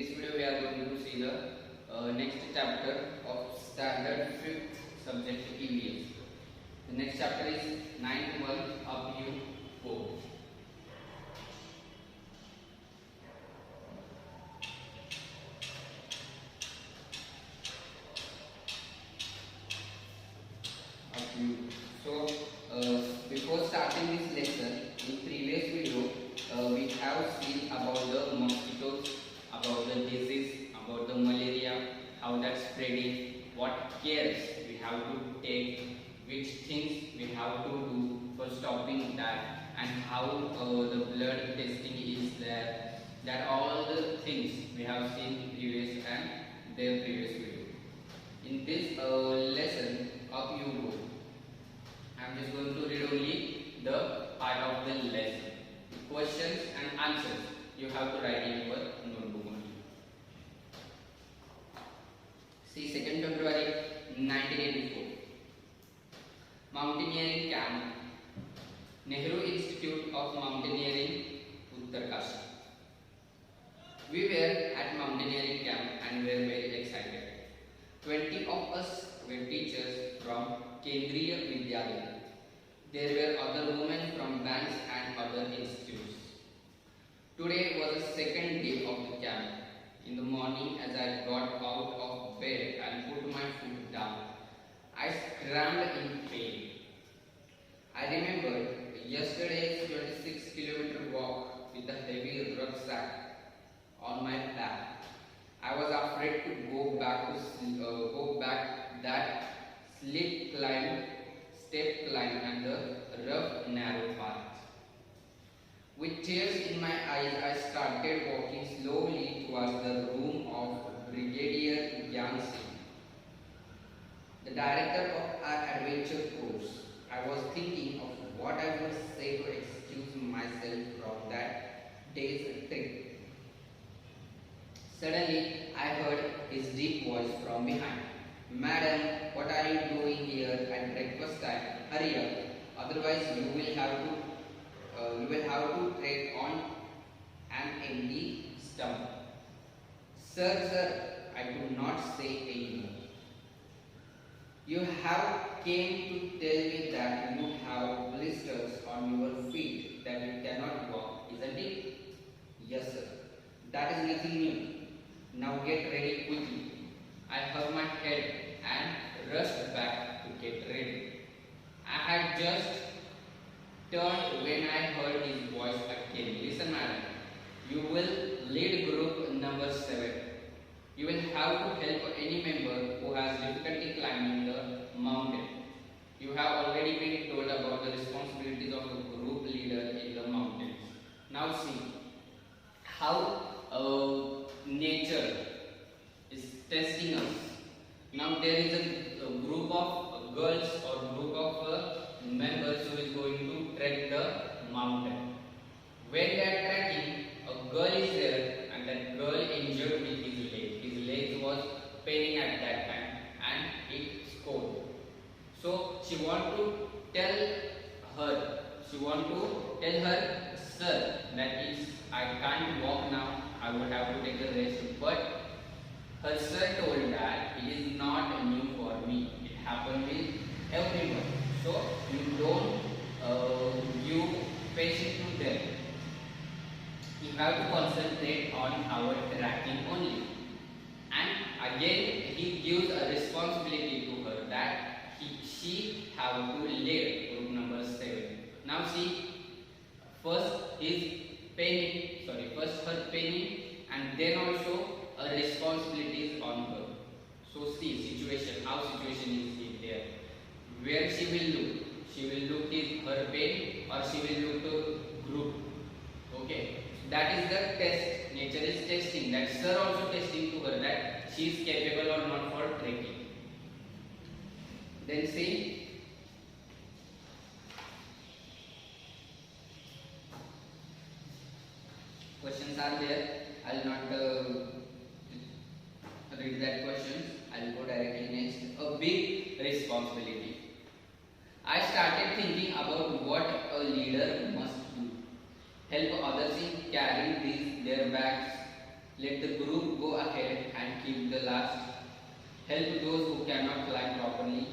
this video we are going to see the next chapter of standard 5th subject EVS. The next chapter is 9th month up you 4. So before starting this lesson, in previous video we have seen about the mosquitoes, about the disease, about the malaria, how that's spreading, what cares we have to take, which things we have to do for stopping that, and how the blood testing is there. That all the things we have seen in previous and their previous video. In this lesson, up you go. I am just going to read only the part of the lesson. Questions and answers you have to write in your notebook only. See, 2nd February 1984. Mountaineering camp, Nehru Institute of Mountaineering, Uttarkashi. We were at mountaineering camp and were very excited. 20 of us were teachers from Kendriya Vidyalaya. There were other women from banks and other institutes. Today was the second day of the camp. In the morning, as I got out of bed and put my foot down, I scrambled in pain. I remembered yesterday's 26-kilometer walk with a heavy rucksack on my back. I was afraid to go back that step climb and the rough narrow path. With tears in my eyes, I started walking slowly towards the room of Brigadier Gyan Singh, the director of our adventure course. I was thinking of what I would say to excuse myself from that day's trip. Suddenly, I heard his deep voice from behind. "Madam, what are you doing here at breakfast time? Hurry up, otherwise you will have to trek on an empty stomach." Sir, I could not say anymore. "You have came to tell me that you have blisters on your feet, that you cannot walk, isn't it?" "Yes, sir." "That is nothing new. Now get ready quickly." I hung my head and rushed back to get ready. I had just turned when I heard his voice again. "Listen, madam, you will lead group number 7. You will have to help any member who has difficulty climbing the mountain. You have already been told about the responsibilities of a group leader in the mountains. Now see how nature is testing us. Now there is a group of girls or group of members who is going to trek the mountain. When they are trekking, a girl is there and that girl injured with his leg. His leg was paining at that time and it scored. So she want to tell her sir that I can't walk now, I would have to take a rest, but her sir told that it is not new for me, it happened with everyone, so you don't give patience to them. You have to concentrate on our tracking only." And again he gives a responsibility to her that she have to lead group number 7. Now see, first her paining and then also a responsibility is on her. So see how situation is there. Where she will look? She will look at her pain or she will look to group. Okay, that is the test. Nature is testing. That sir also testing to her that she is capable or not for trekking. Then see. Questions are there. I will not read that questions. I will go directly next. A big responsibility. I started thinking about what a leader must do. Help others in carrying their bags, Let the group go ahead and keep the last. Help those who cannot climb properly.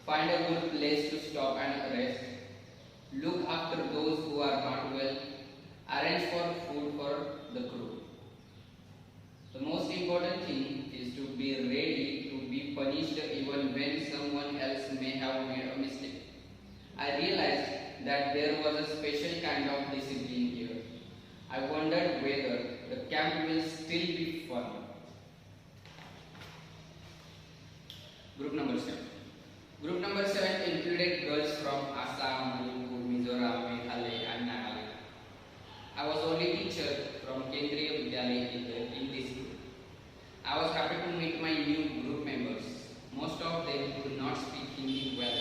Find a good place to stop and rest. Look after those who are not well. Arrange for food for the crew. The most important thing is to be ready to be punished even when someone else may have made a mistake. I realized that there was a special kind of discipline here. I wondered whether the camp will still be fun. Group number 7. Group number 7 included girls from Assam, Manipur, Mizoram, Meghalaya and Nagaland. I was only teacher from Kendriya Vidyalaya in this group. I was happy to meet my new group members. Most of them could not speak Hindi well.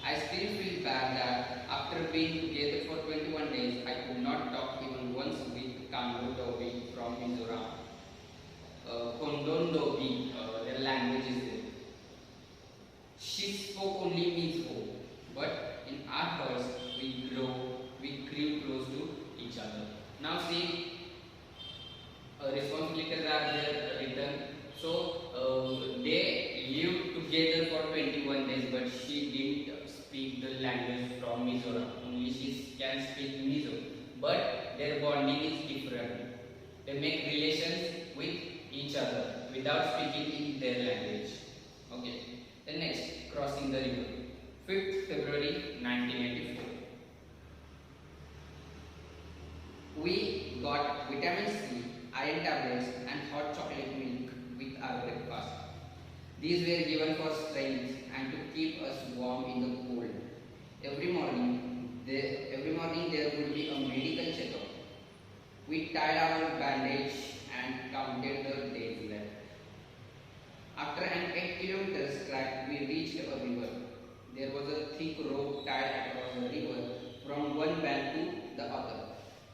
I still feel bad that after being together for 21 days, I could not talk even once with Kango Dobi from Mizoram. Kondon Dobi, their language is there. She spoke only Mizo, but in our hearts we grew close to each other. Now see, responsibilities are there written. So they lived together for 21 days, but she didn't speak the language from Mizoram. Only she can speak Mizo, but their bonding is different. They make relations with each other without speaking in their language. Okay. Then next, crossing the river. 5th February 1984. We got vitamin C, iron tablets and hot chocolate milk with our breakfast. These were given for strength and to keep us warm in the cold. Every morning there would be a medical checkup. We tied our bandage and counted the days left. After an 8 kilometers track, we reached a river. There was a thick rope tied across the river from one bank to the other.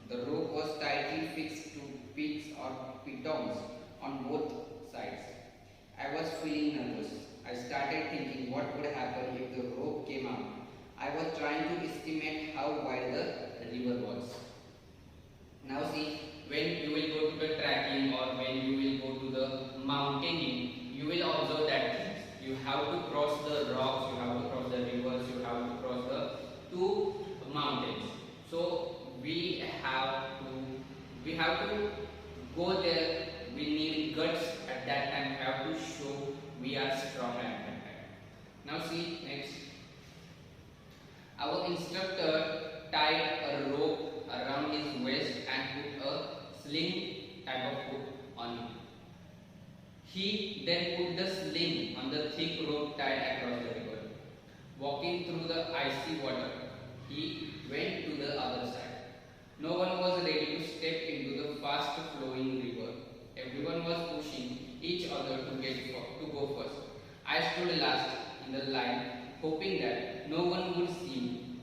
The rope was tightly fixed to pits or pitons on both sides. I was feeling nervous. I started thinking what would happen if the rope came out. I was trying to estimate how wide the river was. Now see, when you will go to the trekking or when you will go to the mountaineering, you will observe that things. You have to cross the rocks, you have to cross the rivers, you have to cross the two mountains. So we have to go there. We need guts at that time. We have to show we are strong at that time. Now see next. Our instructor tied a rope around his waist and put a sling type of hook on it. He then put the sling on the thick rope tied across the river. Walking through the icy water, he went to the other side. No one was ready to step into the fast flowing river. Everyone was pushing each other to go first. I stood last in the line, hoping that no one would see me.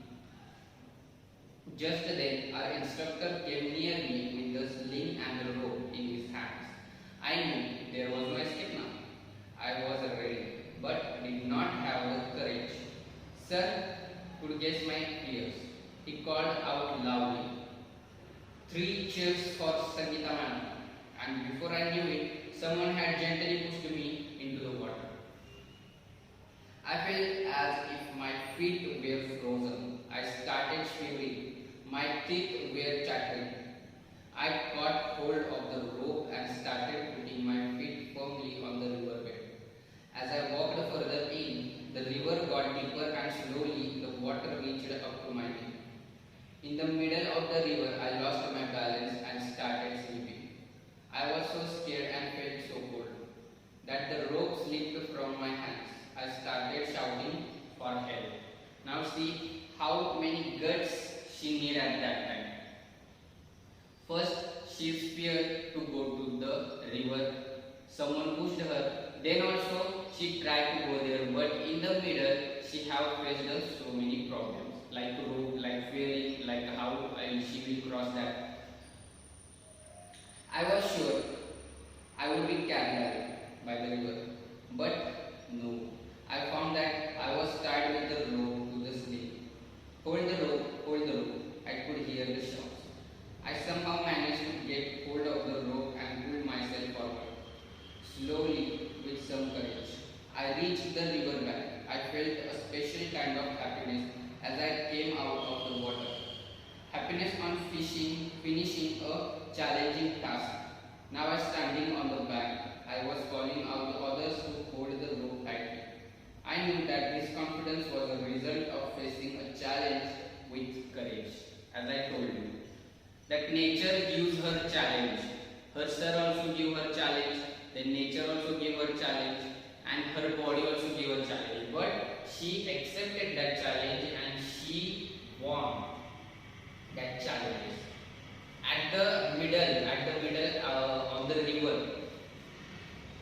Just then, our instructor came near me with the sling and the rope in his hands. I knew there was no escape now. I was ready, but did not have the courage. Sir could guess my fears. He called out loudly. 3 cheers for Sangeeta ma'am. And before I knew it, someone had gently pushed me into the water. I felt as if my feet were frozen. I started shivering. My teeth were chattering. I caught hold of the rope and started putting my feet firmly on the riverbed. As I walked further in, the river got deeper and slowly the water reached up to my knee. In the middle of the river, I lost my balance and started slipping. I was so scared and felt so cold that the rope slipped from my hands. I started shouting for help. Now see how many guts she needed at that time. First, she feared to go to the river. Someone pushed her. Then also, she tried to go there. But in the middle, she have faced so many problems. Like rope, like fearing, like how she will cross that. I was sure I would be carried away by the river. But no. I found that I was tied with the rope to the sling. Hold the rope, hold the rope. I could hear the shouts. I somehow managed to get hold of the rope and pull myself reached the river bank, I felt a special kind of happiness as I came out of the water. Happiness on finishing a challenging task. Now I was standing on the bank. I was calling out the others to hold the rope tightly. I knew that this confidence was a result of facing a challenge with courage. As I told you, that nature gives her challenge. Her sir also gave her challenge. Then nature also gave her challenge, and her body also gave her challenge. But she accepted that challenge and she won that challenge. At the middle of the river,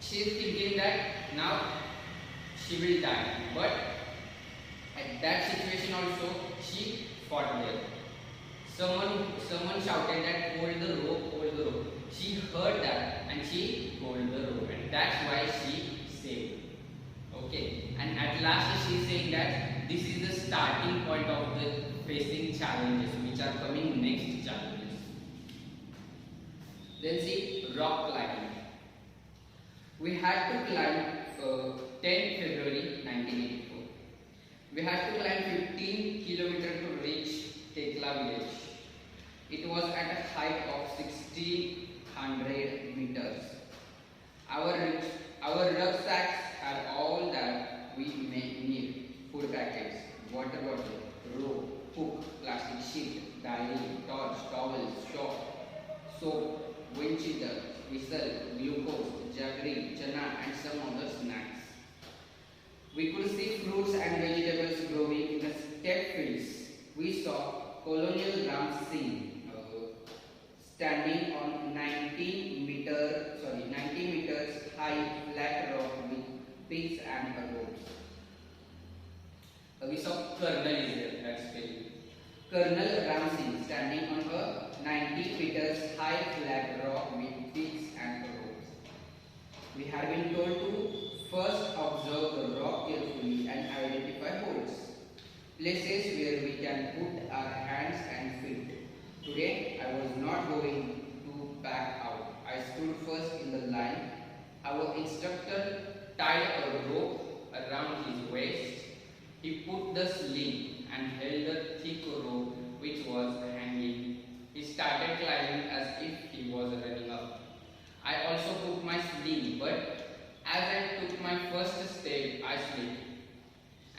she is thinking that now she will die. But at that situation also, she fought there. Someone shouted that hold the rope, hold the rope. She heard that and she hold the rope, and that's why she saved. Okay, and at last she is saying that this is the starting point of the facing challenges which are coming next challenges. Then see rock climbing. We had to climb 10 February 1984. We had to climb 15 kilometers to reach Tekla village. It was at a height of 1600 meters. Our rucksacks had all that we may need: food packets, water bottle, rope, hook, plastic sheet, diary, torch, towels, soap, wind cheater, whistle, glucose, jaggery, chana, and some other snacks. We could see fruits and vegetables growing in the step fields. We saw Colonel Ram Singh standing on 90 meters high flat rock with pits and ropes. We saw Colonel is there, that's very Colonel Ram Singh standing on a 90 meters high flat rock with pits and ropes. We had been told to first observe the rock carefully and identify holes, places where we can put our hands and feet. Today, I was not going to back out. I stood first in the line. Our instructor tied a rope around his waist. He put the sling and held the thick rope which was hanging. He started climbing as if he was running up. I also put my sling, but as I took my first step, I slipped.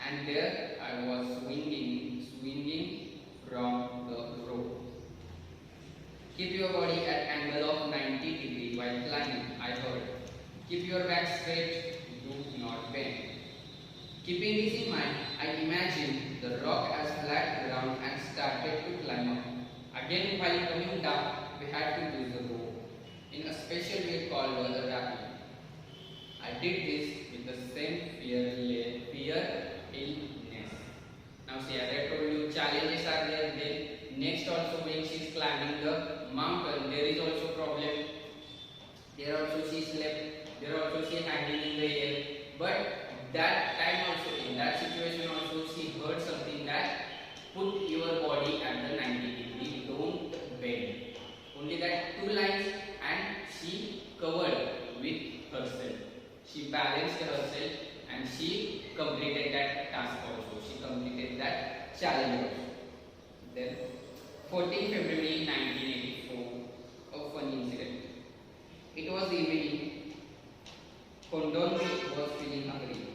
And there I was swinging from the rope. Keep your body at angle of 90 degrees while climbing, I heard. Keep your back straight, do not bend. Keeping this in mind, I imagined the rock as flat ground and started to climb up. Again, while coming down, we had to use the rope in a special way called the rappel. I did this with the same fearlessness. Now see, as I told you, challenges are there. Then next also when she is climbing the mountain, there is also problem. There also she slept. There also she hanging in the air. But that time also, in that situation also, she heard something that put your body at the 90 degree, don't bend. Only that two lines, and she covered with herself. She balanced herself and she completed that task also. She completed that challenge also. Then 14 February 1984, a funny incident. It was evening. Kondonji was feeling hungry.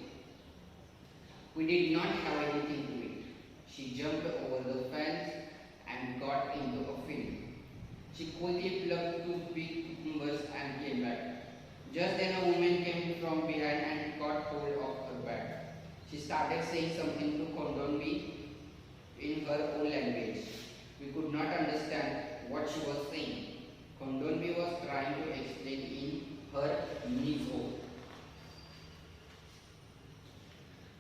We did not have anything to eat. She jumped over the fence and got into a field. She coolly plucked two big cucumbers and came back. Just then a woman came from behind and caught hold of her bag. She started saying something to Kondonji in her own language. We could not understand what she was saying. Kondonji was trying to explain in her Mizo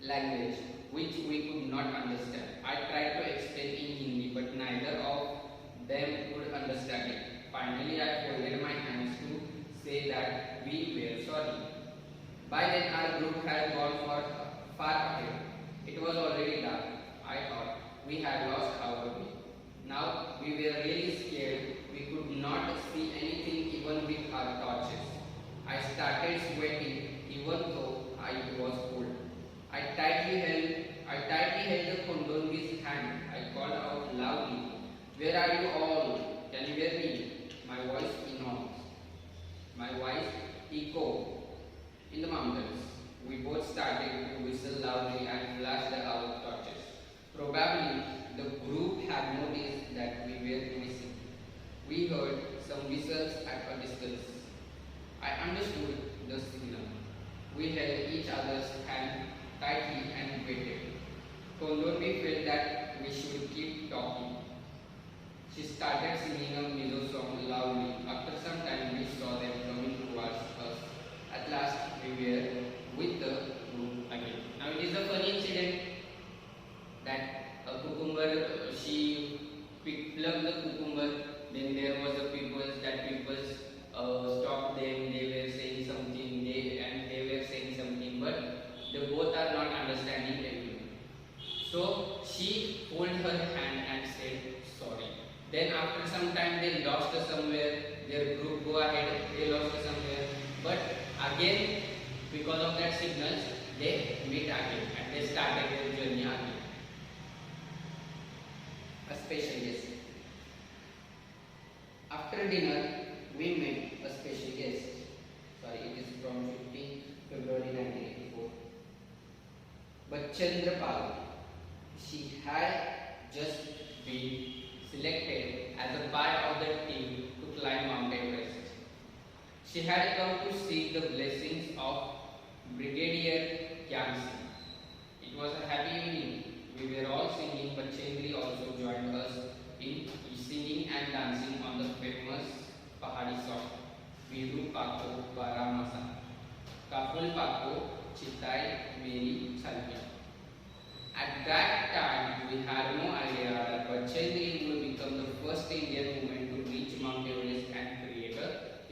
language, which we could not understand. I tried to explain in Hindi, but neither of them could understand it. Finally, I folded my hands to say that we were sorry. By then, our group had gone far ahead. It was already dark. I thought we had lost our way. Now we were really scared. We could not see anything even with our torches. I started sweating even though I was cold. where are you all? Can you hear me? My voice echoes. My voice echoed in the mountains. We both started to whistle loudly and flashed our torches. Probably the group had noticed that we were missing. We heard some whistles at a distance. I understood the signal. We held each other's hand tightly and waited. Kondomi felt that we should keep talking. She started singing a Mizo song loudly. After some time, we saw them coming towards us. At last, we were with the group again. Now, it is a funny incident that a cucumber, she plucked the cucumber. Then there was a people stopped them. They were saying something. They were saying something, but they both are not understanding everything. So she pulled her hand and said sorry. Then after some time they lost somewhere. Their group go ahead. They lost somewhere. But again, because of that signals, they meet again and they started their journey again. A special guest. After dinner, we met a special guest. Sorry, it is from 15 February 1984. But Chandrapal, she had just been selected as a part of the team to climb Mount Everest. She had come to seek the blessings of Brigadier Khyamsi. It was a happy evening. We were all singing, but Chandri also joined us in singing and dancing on the famous Pahadi song, Viru Pako Baramasa, Kaful Pako Chitai Meri Chalya. At that time, we had no idea that Bachchandri would become the first Indian woman to reach Mount Everest and create a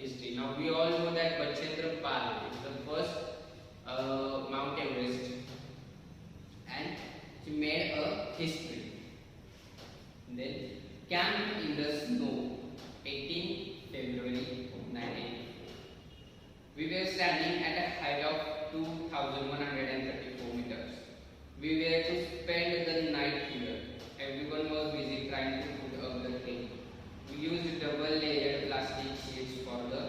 history. Now, we all know that Bachendra Pal is the first Mount Everest, and he made a history. Then, Camp in the Snow, 18 February 1984. We were standing at a height of 2,134 meters. We were to spend the night here. Everyone was busy trying to put up the tent. We used double-layered plastic sheets for the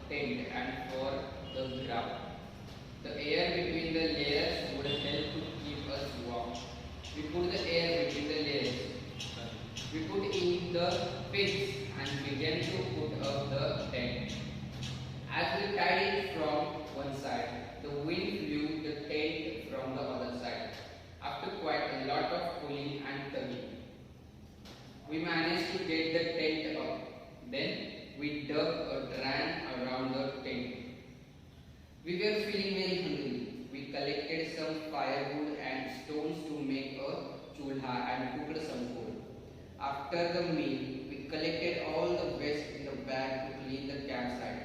tent and for the ground. The air between the layers would help to keep us warm. We put the air between the layers. We put in the pits and began to put up the tent. As we tied it from one side, the wind blew the tent from the other side. After quite a lot of pulling and tugging, we managed to get the tent up. Then we dug a drain around the tent. We were feeling very hungry. We collected some firewood and stones to make a chulha and cooked some food. After the meal, we collected all the waste in the bag to clean the campsite.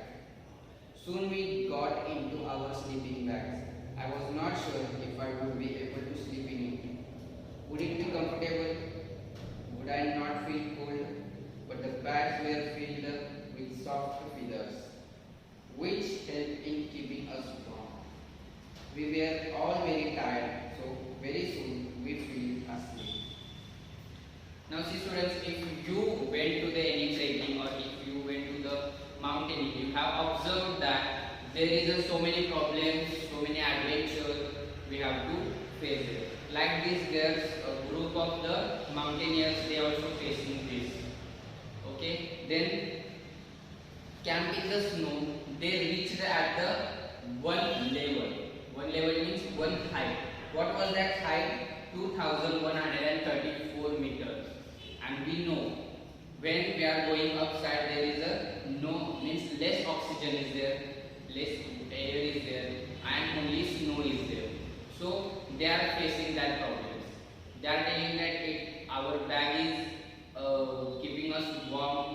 Soon we got into our sleeping bags. I was not sure if I would be able to sleep in it. Would it be comfortable? Would I not feel cold? But the bags were filled with soft feathers, which helped in keeping us warm. We were all very tired, so very soon we fell asleep. Now see students, if you went to the any trekking or if you went to the mountain, you have observed that there is so many problems, so many adventures we have to face it. Like this, there's a group of the mountaineers, they are also facing this. Okay, then camp in the snow, they reached at the one level. One level means one height. What was that height? 2,134 meters. And we know when we are going upside, there is a no means less oxygen is there, less air is there, and only snow is there. So they are facing that problem. They are telling that our bag is keeping us warm,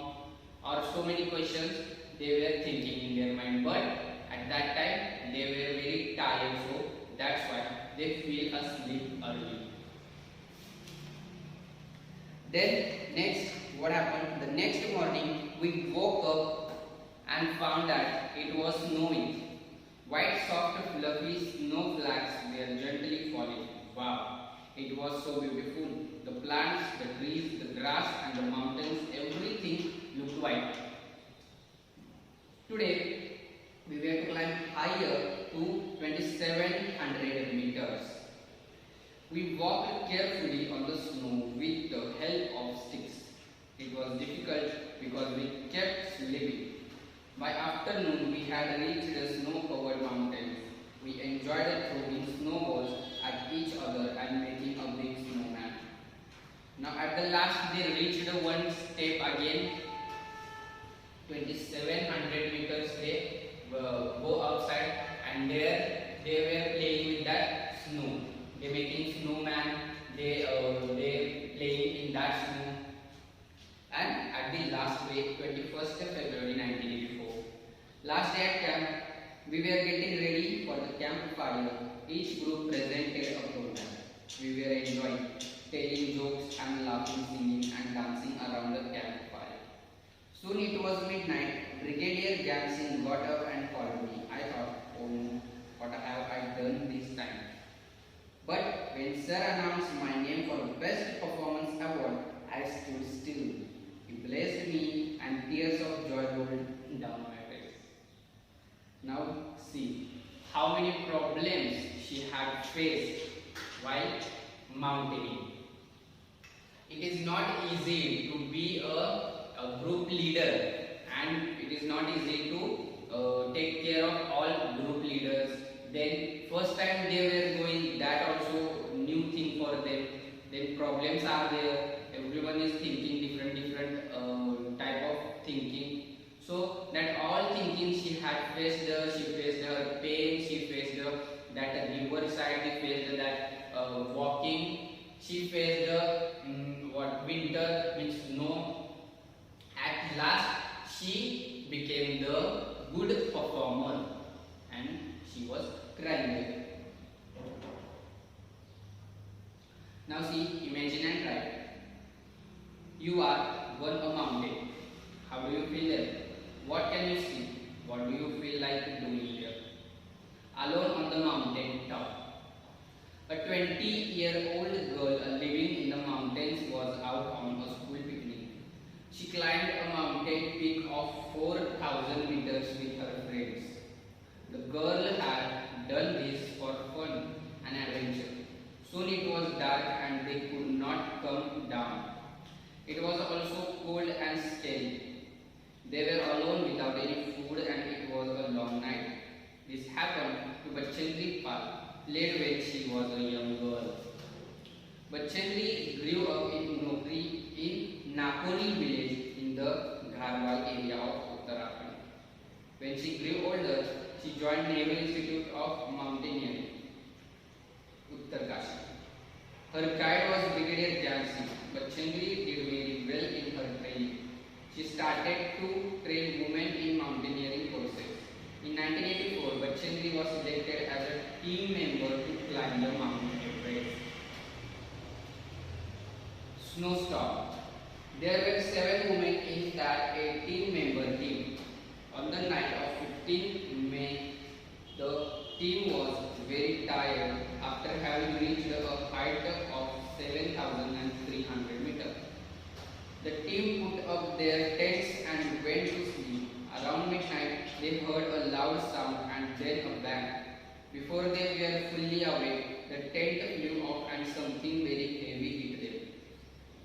or so many questions they were thinking in their mind. But at that time they were very tired, so that's why they feel asleep early. Then next, what happened? The next morning we woke up and found that it was snowing. White, soft, fluffy snow flakes were gently falling. Wow, it was so beautiful. The plants, the trees, the grass and the mountains, everything looked white. Today, we were to climb higher to 2700 meters. We walked carefully on the snow with the help of sticks. It was difficult because we kept slipping. By afternoon, we had reached the snow-covered mountains. We enjoyed throwing snowballs at each other and making a big snowman. Now at the last, they reached one step again. 2700 meters they go outside, and there they were playing with that snow. They making snowman. They playing in that snow. And at the last day, 21st of February 1984, last day at camp, we were getting ready for the campfire. Each group presented a program. We were enjoying, telling jokes and laughing, singing and dancing around the campfire. Soon it was midnight. Brigadier Gamson got up and followed me. I thought, oh no, what have I done this time? But when Sir announced my name for Best Performance Award, I stood still. He blessed me and tears of joy rolled down my face. Now see how many problems she had faced while mountaineering. It is not easy to be a group leader, and it is not easy to take care of all group leaders. Then first time they were going, that also new thing for them. Then problems are there. Everyone is thinking different type of thinking. So that all thinking she had faced. She faced her pain. She faced that river side. She faced that walking. She faced what winter means snow. At last, she became the good performer, and she was crying. Now see, imagine and try. You are on a mountain. How do you feel there? What can you see? What do you feel like doing here? Alone on the mountain top. A 20-year-old girl living in the mountains was out on a school picnic. She climbed a mountain peak of 4,000 meters with her friends. The girl had done this for fun and adventure. Soon it was dark and they could not come down. It was also cold and scary. They were alone without any food, and it was a long night. This happened to Bachendri Pal, played when she was a young girl. Bachendri grew up in Napoli village in the Gharwal area of Uttarakhand. When she grew older, she joined Naval Institute of Mountaineering, Uttarkashi. Her guide was Brigadier Jansi, but Chandri did very well in her training. She started to train women in mountaineering courses. In 1984, Bachendri was selected as a team member to climb the Mount Everest. Snowstorm. There were 7 women in that 18-member team. On the night of 15 May, the team was very tired after having reached a height of 7,300 meters. The team put up their tents and went to sleep. Around midnight, they heard a loud sound and then a bang. Before they were fully awake, the tent flew off and something very heavy hit them.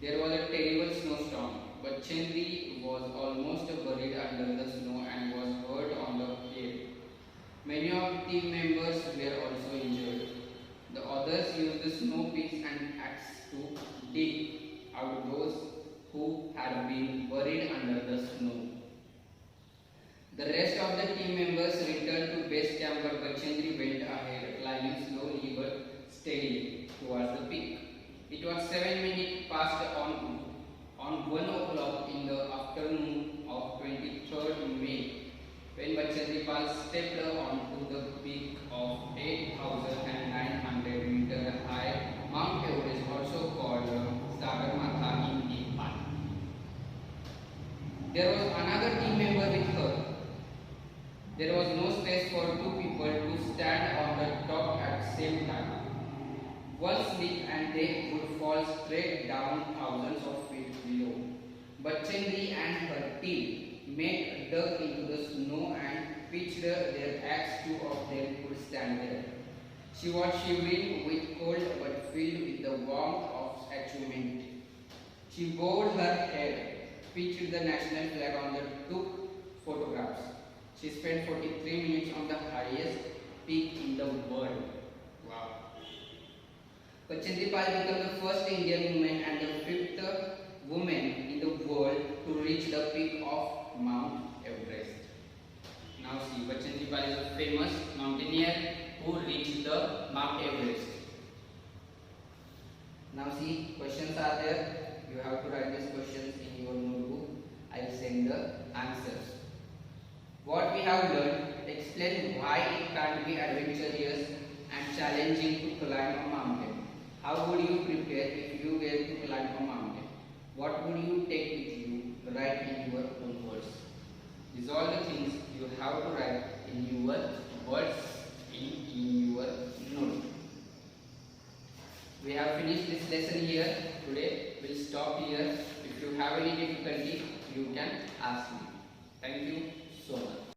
There was a terrible snowstorm, but Chandri was almost buried under the snow and was hurt on the head. Many of team members were also injured. The others used the snow picks and axes to dig out those who had been buried under the snow. The rest of the team members returned to base camp, but Bachendri went ahead, climbing slowly but steadily towards the peak. It was 7 minutes past on 1 o'clock in the afternoon of 23rd May when Bachendri Pal stepped onto the peak of 8,900 meter high Mount Everest, also called Sagarmatha in Nepal. There was another team member with her. There was no space for 2 people to stand on the top at the same time. One slip and they would fall straight down thousands of feet below. But Chandri and her team made dug into the snow and pitched their axe. Two of them could stand there. She was shivering with cold but filled with the warmth of achievement. She bowed her head, pitched the national flag on the took photographs. She spent 43 minutes on the highest peak in the world. Wow. Chandri Pal became the first Indian woman and the fifth woman in the world to reach the peak of Mount Everest. Now see, Chandri Pal is a famous mountaineer who reached the Mount Everest. Now see, questions are there. You have to write these questions in your notebook. I will send the answers. What we have learned, explain why it can't be adventurous and challenging to climb a mountain. How would you prepare if you were to climb a mountain? What would you take with you? Write in your own words. These are all the things you have to write in your words in your note. We have finished this lesson here. Today we'll stop here. If you have any difficulty, you can ask me. Thank you so much.